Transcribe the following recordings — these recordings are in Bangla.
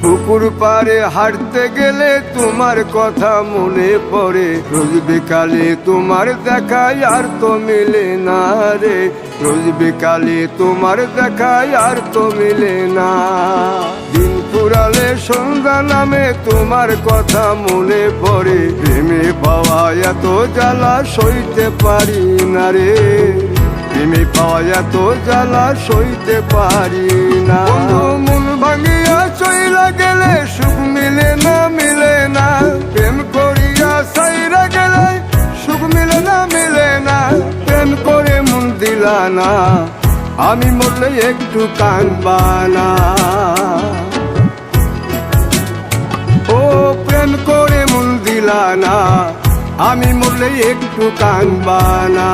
পুকুর পাড়ে হাঁটতে গেলে তোমার কথা মনে পড়ে, রোজ বিকালে তোমার দেখায় আর তো মিলে না রে, রোজ বিকালে তোমার দেখায় আর তো মিলে না। দিন ফুরালে সন্ধ্যা নামে তোমার কথা মনে পড়ে, প্রেমে পাওয়া এত জ্বালা সইতে পারি না রে, প্রেমে পাওয়া এত জ্বালা সইতে পারি না। মন ভাঙিয়া চইলা গেলে সুখ মিলে না, মিলে না, প্রেম করিয়া সাইরা গেলে সুখ মিলে না, মিলে না, প্রেম করে মন দিলা না, আমি মরলে একটু কাঁদবা না। ও প্রেম করে মন দিলা না, আমি মরলে একটু কাঁদবা না।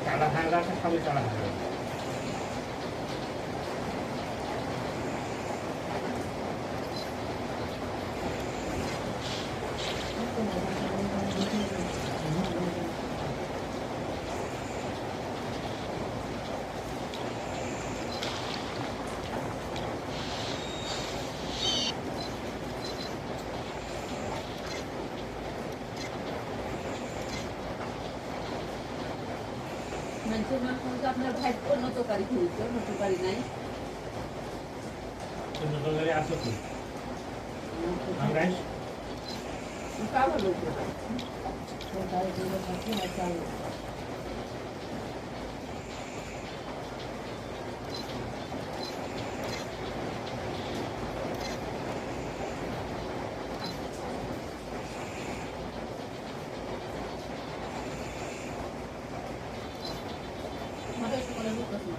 চালা খাওয়া সবই চালা খাওয়া আপনার ভাই অন্য তরকারি খেয়েছে, অন্য তরকারি নাই, অন্য তরকারি আছে কি আমরা কালো লোক আমাদের সকলে লোক আছে।